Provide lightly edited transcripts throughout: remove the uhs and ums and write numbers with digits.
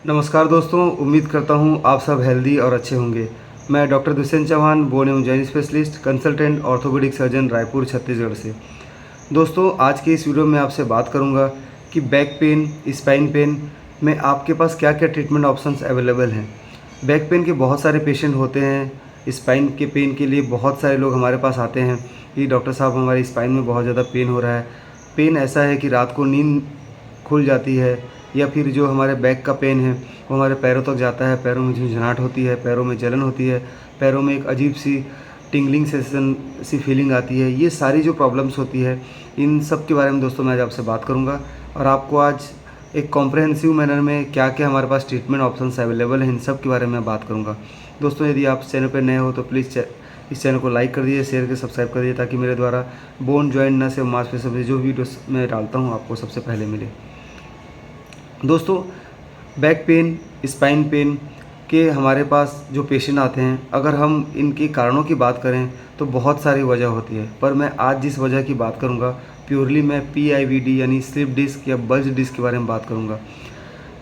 नमस्कार दोस्तों, उम्मीद करता हूँ आप सब हेल्दी और अच्छे होंगे। मैं डॉक्टर दुष्यंत चौहान, बोन एवं joint specialist, consultant orthopaedic surgeon, Raipur Chhattisgarh से। दोस्तों, आज के इस वीडियो में आपसे बात करूँगा कि बैक पेन, स्पाइन पेन में आपके पास क्या-क्या ट्रीटमेंट ऑप्शंस अवेलेबल हैं। बैक पेन के बहुत सारे पेशेंट होते हैं, स्पाइन के पेन के लिए बहुत सारे लोग हमारे पास आते हैं कि डॉक्टर साहब हमारी स्पाइन में बहुत ज़्यादा पेन हो रहा है। पेन ऐसा है कि रात को नींद खुल जाती है, या फिर जो हमारे बैक का पेन है वो हमारे पैरों तक जाता है, पैरों में झंझनाहट होती है, पैरों में जलन होती है, पैरों में एक अजीब सी टिंगलिंग सेंसेशन सी फीलिंग आती है। ये सारी जो प्रॉब्लम्स होती है, इन सब के बारे में दोस्तों मैं आज आपसे बात करूँगा और आपको आज एक कॉम्प्रहेंसिव मैनर में क्या-क्या हमारे पास ट्रीटमेंट ऑप्शंस अवेलेबल हैं, इन सब के बारे में बात करूँगा। दोस्तों, यदि आप चैनल पर नए हो तो प्लीज़ इस चैनल को लाइक कर दीजिए, शेयर करके सब्सक्राइब कर दीजिए, ताकि मेरे द्वारा बोन, जॉइंट, नस एवं मांसपेशियों से जो वीडियोस मैं डालता हूँ आपको सबसे पहले मिले। दोस्तों, बैक पेन, स्पाइन पेन के हमारे पास जो पेशेंट आते हैं, अगर हम इनके कारणों की बात करें तो बहुत सारी वजह होती है, पर मैं आज जिस वजह की बात करूंगा प्योरली मैं PIVD यानी स्लिप डिस्क या बल्ज डिस्क के बारे में बात करूंगा।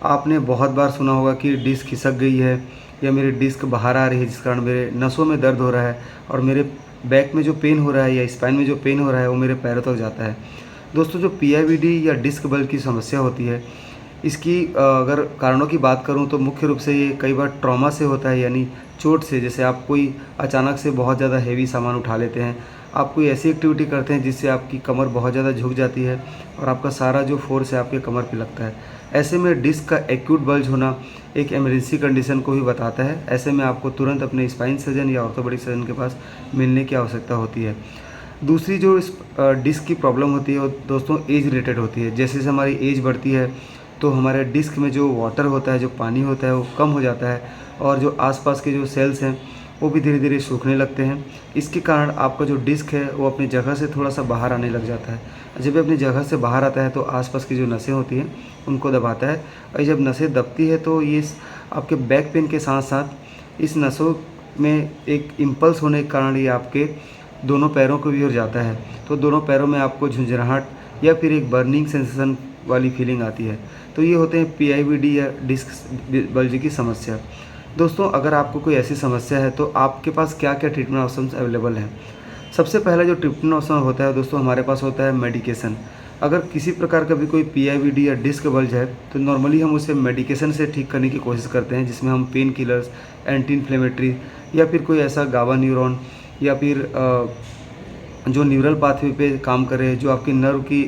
आपने बहुत बार सुना होगा कि डिस्क खिसक गई है या मेरी डिस्क बाहर आ रही है, जिस कारण मेरे नसों में दर्द हो रहा है और मेरे बैक में जो पेन हो रहा है या स्पाइन में जो पेन हो रहा है वो मेरे पैरों तक जाता है। दोस्तों, जो PIVD या डिस्क बल्ज की समस्या होती है, इसकी अगर कारणों की बात करूं तो मुख्य रूप से ये कई बार ट्रॉमा से होता है, यानी चोट से। जैसे आप कोई अचानक से बहुत ज़्यादा हेवी सामान उठा लेते हैं, आप कोई ऐसी एक्टिविटी करते हैं जिससे आपकी कमर बहुत ज़्यादा झुक जाती है और आपका सारा जो फोर्स है आपके कमर पे लगता है। ऐसे में डिस्क का एक्यूट बल्ज होना एक इमरजेंसी कंडीशन को भी बताता है। ऐसे में आपको तुरंत अपने स्पाइन सर्जन या ऑर्थोपेडिक सर्जन के पास मिलने की आवश्यकता होती है। दूसरी जो इस डिस्क की प्रॉब्लम होती है वो दोस्तों एज रिलेटेड होती है। जैसे जैसे हमारी एज बढ़ती है तो हमारे डिस्क में जो वाटर होता है, जो पानी होता है, वो कम हो जाता है और जो आसपास के जो सेल्स हैं वो भी धीरे धीरे सूखने लगते हैं। इसके कारण आपका जो डिस्क है वो अपनी जगह से थोड़ा सा बाहर आने लग जाता है। जब ये अपनी जगह से बाहर आता है तो आसपास की जो नसें होती हैं उनको दबाता है, और जब नसें दबती है तो ये आपके बैक पेन के साथ साथ इस नसों में एक इम्पल्स होने के कारण ये आपके दोनों पैरों को भी हो जाता है। तो दोनों पैरों में आपको झुंझुनाहट या फिर एक बर्निंग सेंसेशन वाली फीलिंग आती है। तो ये होते हैं PIVD या डिस्क बल्ज की समस्या। दोस्तों, अगर आपको कोई ऐसी समस्या है तो आपके पास क्या-क्या ट्रीटमेंट ऑप्शंस अवेलेबल हैं। सबसे पहला जो ट्रीटमेंट ऑप्शन होता है दोस्तों, हमारे पास होता है मेडिकेशन। अगर किसी प्रकार का भी कोई PIVD या डिस्क बल्ज है तो नॉर्मली हम उसे मेडिकेशन से ठीक करने की कोशिश करते हैं, जिसमें हम पेन किलर्स, एंटी इन्फ्लेमेटरी या फिर कोई ऐसा गाबा न्यूरॉन या फिर जो न्यूरल पाथवे पे काम करे, जो आपकी नर्व की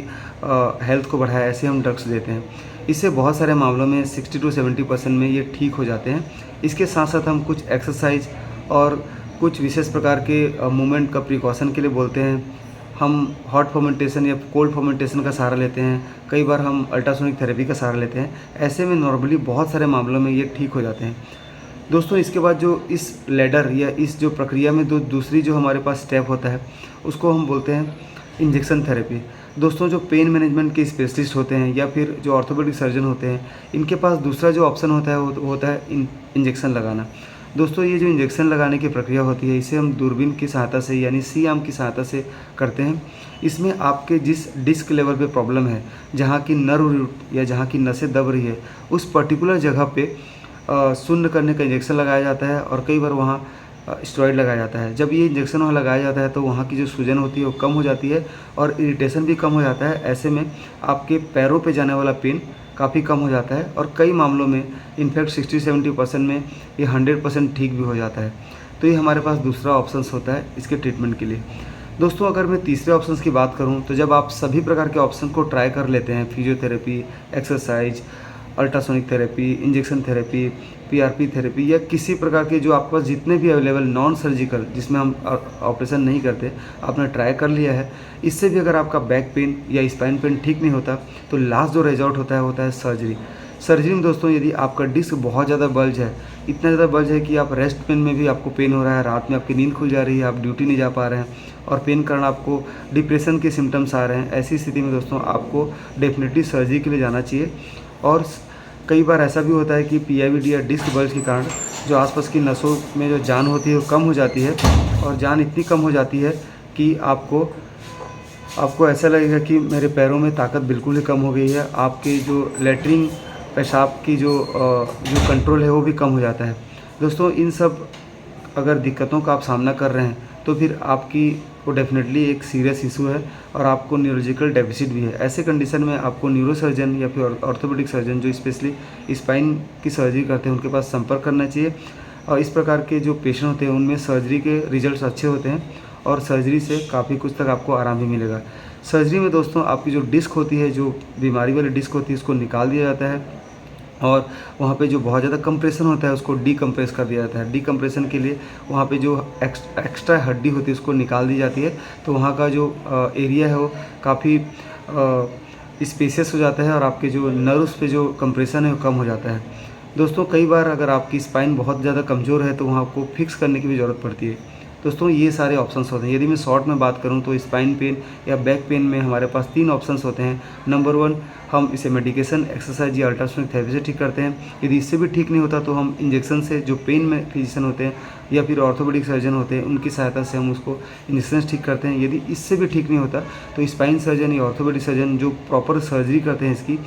हेल्थ को बढ़ाए, ऐसे हम ड्रग्स देते हैं। इससे बहुत सारे मामलों में 60 to 70% में ये ठीक हो जाते हैं। इसके साथ साथ हम कुछ एक्सरसाइज और कुछ विशेष प्रकार के मूवमेंट का प्रिकॉशन के लिए बोलते हैं। हम हॉट फर्मेंटेशन या कोल्ड फर्मेंटेशन का सहारा लेते हैं, कई बार हम अल्ट्रासोनिक थेरेपी का सहारा लेते हैं। ऐसे में नॉर्मली बहुत सारे मामलों में ये ठीक हो जाते हैं। दोस्तों, इसके बाद जो इस लैडर या इस जो प्रक्रिया में दूसरी जो हमारे पास स्टेप होता है उसको हम बोलते हैं इंजेक्शन थेरेपी। दोस्तों, जो पेन मैनेजमेंट के स्पेशलिस्ट होते हैं या फिर जो ऑर्थोपेडिक सर्जन होते हैं, इनके पास दूसरा जो ऑप्शन होता है वो होता है इंजेक्शन लगाना। दोस्तों, ये जो इंजेक्शन लगाने की प्रक्रिया होती है इसे हम दूरबीन की सहायता से यानी सी आर्म की सहायता से करते हैं। इसमें आपके जिस डिस्क लेवल पे प्रॉब्लम है, जहाँ की नर्व रूट या जहाँ की नसें दब रही है, उस पर्टिकुलर जगह पे शून्य करने का इंजेक्शन लगाया जाता है और कई बार वहाँ स्टेरॉइड लगाया जाता है। जब ये इंजेक्शन वहाँ लगाया जाता है तो वहाँ की जो सूजन होती है वो कम हो जाती है और इरिटेशन भी कम हो जाता है। ऐसे में आपके पैरों पे जाने वाला पेन काफ़ी कम हो जाता है और कई मामलों में इनफैक्ट 60-70% में ये 100% ठीक भी हो जाता है। तो ये हमारे पास दूसरा ऑप्शंस होता है इसके ट्रीटमेंट के लिए। दोस्तों, अगर मैं तीसरे ऑप्शंस की बात करूँ तो जब आप सभी प्रकार के ऑप्शन को ट्राई कर लेते हैं, physiotherapy, exercise, ultrasonic therapy, injection therapy, PRP therapy या किसी प्रकार के जो आपके पास जितने भी अवेलेबल नॉन सर्जिकल जिसमें हम ऑपरेशन नहीं करते, आपने ट्राई कर लिया है, इससे भी अगर आपका बैक पेन या स्पाइन पेन ठीक नहीं होता तो लास्ट जो रिजल्ट होता है सर्जरी। सर्जरी में दोस्तों, यदि आपका डिस्क बहुत ज़्यादा बल्ज है, इतना ज़्यादा बल्ज है कि आप रेस्ट पेन में भी आपको पेन हो रहा है, रात में आपकी नींद खुल जा रही है, आप ड्यूटी नहीं जा पा रहे हैं और पेन कारण आपको डिप्रेशन के सिम्टम्स आ रहे हैं, ऐसी स्थिति में दोस्तों आपको डेफिनेटली सर्जरी के लिए जाना चाहिए। और कई बार ऐसा भी होता है कि PIVD या डिस्क बल्ज के कारण जो आसपास की नसों में जो जान होती है वो कम हो जाती है और जान इतनी कम हो जाती है कि आपको ऐसा लगेगा कि मेरे पैरों में ताकत बिल्कुल ही कम हो गई है। आपके जो लैट्रिन पेशाब की जो कंट्रोल है वो भी कम हो जाता है। दोस्तों इन सब अगर दिक्कतों का आप सामना कर रहे हैं तो फिर आपकी वो डेफ़िनेटली एक सीरियस इशू है और आपको न्यूरोलॉजिकल डेफ़िसिट भी है। ऐसे कंडीशन में आपको न्यूरोसर्जन या फिर ऑर्थोपेडिक सर्जन जो स्पेशली स्पाइन की सर्जरी करते हैं उनके पास संपर्क करना चाहिए। और इस प्रकार के जो पेशेंट होते हैं उनमें सर्जरी के रिजल्ट्स अच्छे होते हैं और सर्जरी से काफ़ी कुछ तक आपको आराम भी मिलेगा। सर्जरी में दोस्तों आपकी जो डिस्क होती है, जो बीमारी वाली डिस्क होती है, उसको निकाल दिया जाता है और वहाँ पे जो बहुत ज़्यादा कंप्रेशन होता है उसको डीकम्प्रेस कर दिया जाता है। डीकम्प्रेशन के लिए वहाँ पे जो एक्स्ट्रा हड्डी होती है उसको निकाल दी जाती है, तो वहाँ का जो एरिया है वो काफ़ी स्पेसियस हो जाता है और आपके जो नर्व्स पे जो कंप्रेशन है वो कम हो जाता है। दोस्तों कई बार अगर आपकी स्पाइन बहुत ज़्यादा कमज़ोर है तो वहाँ आपको फिक्स करने की भी ज़रूरत पड़ती है। दोस्तों ये सारे ऑप्शंस होते हैं। यदि मैं शॉर्ट में बात करूँ तो स्पाइन पेन या बैक पेन में हमारे पास 3 ऑप्शंस होते हैं। नंबर 1, हम इसे मेडिकेशन, एक्सरसाइज या अल्ट्रासोनिक थेरेपी से ठीक करते हैं। यदि इससे भी ठीक नहीं होता तो हम इंजेक्शन से, जो पेन में फिजिशियन होते हैं या फिर ऑर्थोपेडिक सर्जन होते हैं उनकी सहायता से हम उसको इंजेक्शन से ठीक करते हैं। यदि इससे भी ठीक नहीं होता तो स्पाइन सर्जन या ऑर्थोपेडिक सर्जन जो प्रॉपर सर्जरी करते हैं, इसकी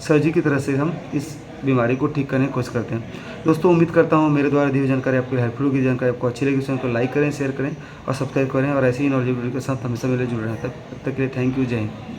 सर्जरी की तरह से हम इस बीमारी को ठीक करने की कोशिश करते हैं। दोस्तों उम्मीद करता हूँ मेरे द्वारा दी हुई जानकारी आपको हेल्पफुल होगी। जानकारी आपको अच्छी लगी तो लाइक करें, शेयर करें और सब्सक्राइब करें और ऐसे ही नॉलेज वीडियो के साथ हमेशा मेरे जुड़े रहें। तब तक के लिए थैंक यू, जय हिंद।